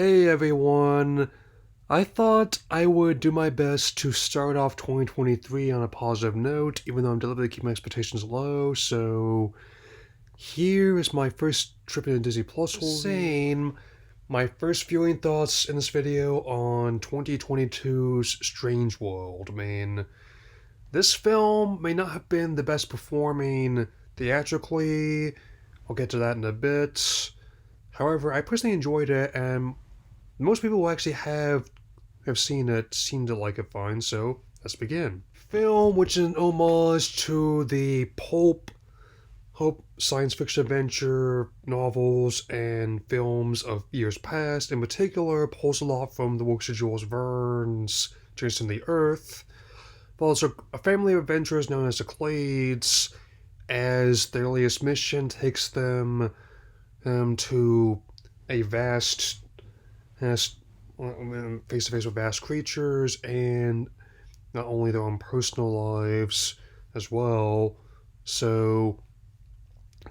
Hey everyone! I thought I would do my best to start off 2023 on a positive note, even though I'm deliberately keeping my expectations low, so here is my first trip into Disney Plus Same. My first viewing thoughts in this video on 2022's Strange World. This film may not have been the best performing theatrically, I'll get to that in a bit. However, I personally enjoyed it, and most people who actually have seen it seem to like it fine, so let's begin. Film, which is an homage to the pulp hope science fiction adventure novels and films of years past. In particular, pulls a lot from the works of Jules Verne's Jason the Earth. Follows a family of adventurers known as the Clades, as their earliest mission takes them to a vast face to face with vast creatures and not only their own personal lives as well. So,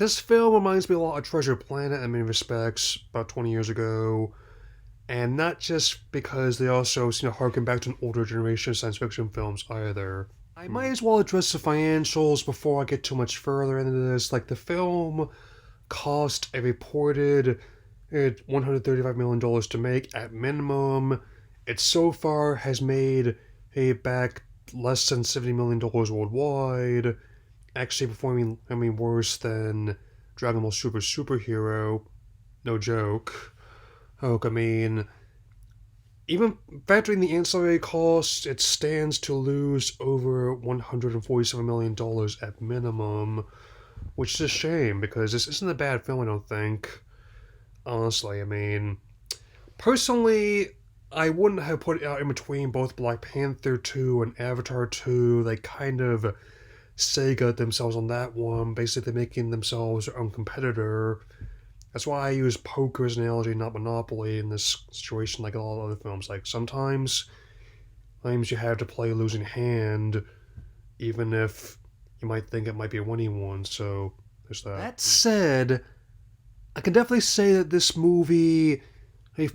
this film reminds me a lot of Treasure Planet in many respects, about 20 years ago. And not just because they also seem to harken back to an older generation of science fiction films either. I might as well address the financials before I get too much further into this. Like, the film cost a reported $135 million to make at minimum. It so far has made back less than $70 million worldwide, actually performing, worse than Dragon Ball Super Superhero. No joke. Even factoring the ancillary costs, it stands to lose over $147 million at minimum, which is a shame because this isn't a bad film, I don't think. Honestly, personally, I wouldn't have put it out in between both Black Panther 2 and Avatar 2. They kind of Sega themselves on that one, basically making themselves their own competitor. That's why I use poker as an analogy, not Monopoly, in this situation, like a lot of other films. Like, sometimes you have to play a losing hand, even if you might think it might be a winning one, so there's that. That said, I can definitely say that this movie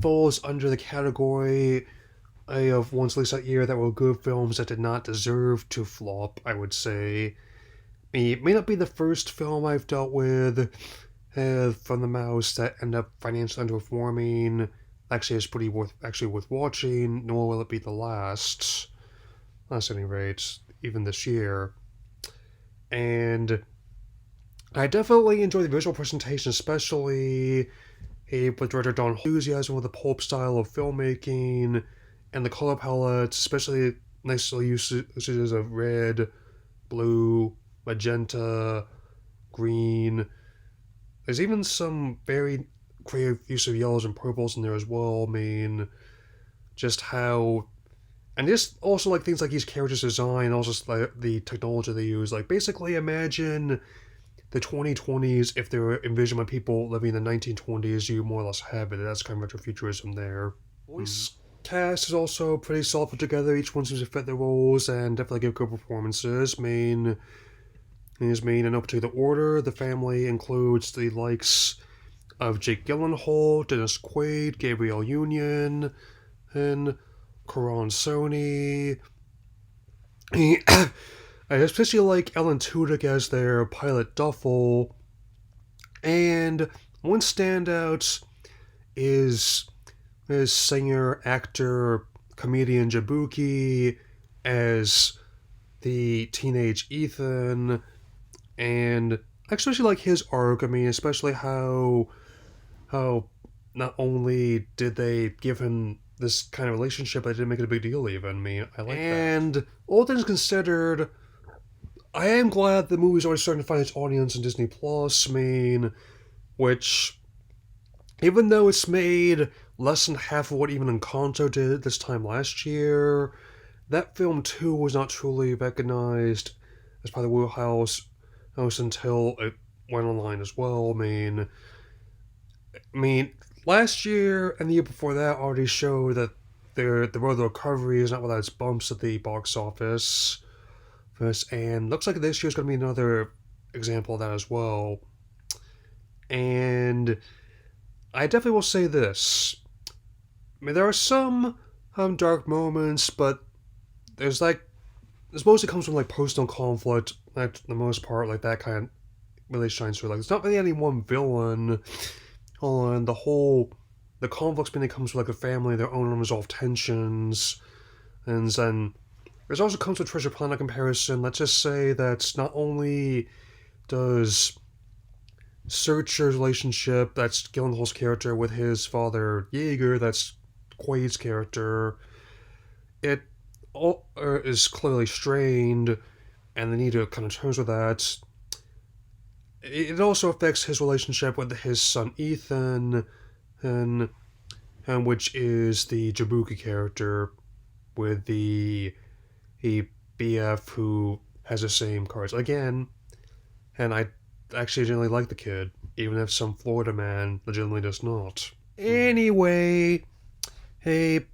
falls under the category of ones released that year that were good films that did not deserve to flop, I would say. It may not be the first film I've dealt with from the mouse that end up financially underperforming. Actually, it's pretty worth watching, nor will it be the last. At any rate, even this year. And I definitely enjoy the visual presentation, especially with director Don enthusiasm with the pulp style of filmmaking and the color palettes, especially nice usages of red, blue, magenta, green. There's even some very creative use of yellows and purples in there as well. Just how, and just also like things like these characters' design, also like the technology they use. Like, basically, imagine the 2020s if they were envisioned by people living in the 1920s. You more or less have it. That's kind of retrofuturism there. Voice cast is also pretty solid put together. Each one seems to fit their roles and definitely give good performances. In no particular order, the family includes the likes of Jake Gyllenhaal, Dennis Quaid, Gabrielle Union, and Karan Soni. I especially like Ellen Tudyk as their pilot Duffel. And one standout is singer, actor, comedian Jabuki as the teenage Ethan. And I especially like his arc. Especially how not only did they give him this kind of relationship, but they didn't make it a big deal even. I like that. And all things considered, I am glad the movie's already starting to find its audience in Disney Plus. Which, even though it's made less than half of what even Encanto did this time last year, that film too was not truly recognized as part of the wheelhouse until it went online as well. Last year and the year before that already showed that the road to recovery is not without its bumps at the box office. And looks like this year's going to be another example of that as well. And I definitely will say this. I mean, there are some dark moments, but there's like this mostly comes from like personal conflict. Like the most part, like that kind of really shines through. Like it's not really any one villain. On the conflicts mainly comes from like a family, their own unresolved tensions, and then there's also comes with Treasure Planet comparison. Let's just say that not only does Searcher's relationship, that's Gyllenhaal's character, with his father Jaeger, that's Quaid's character, it all is clearly strained, and they need to come to terms with that. It also affects his relationship with his son Ethan, and, and which is the Jabuki character with the BF who has the same cards again. And I actually generally like the kid, even if some Florida man legitimately does not. Anyway, hey,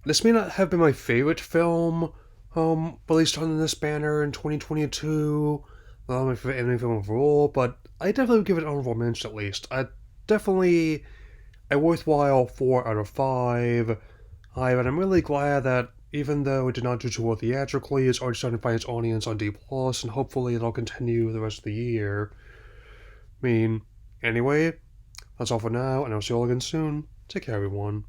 this may not have been my favorite film, released on this banner in 2022. Not my favorite anime film overall, but I definitely would give it an honorable mention at least. Definitely a worthwhile 4 out of 5. And I'm really glad that even though it did not do too well theatrically, it's already starting to find its audience on D+, and hopefully it'll continue the rest of the year. I mean, anyway, that's all for now, and I'll see you all again soon. Take care, everyone.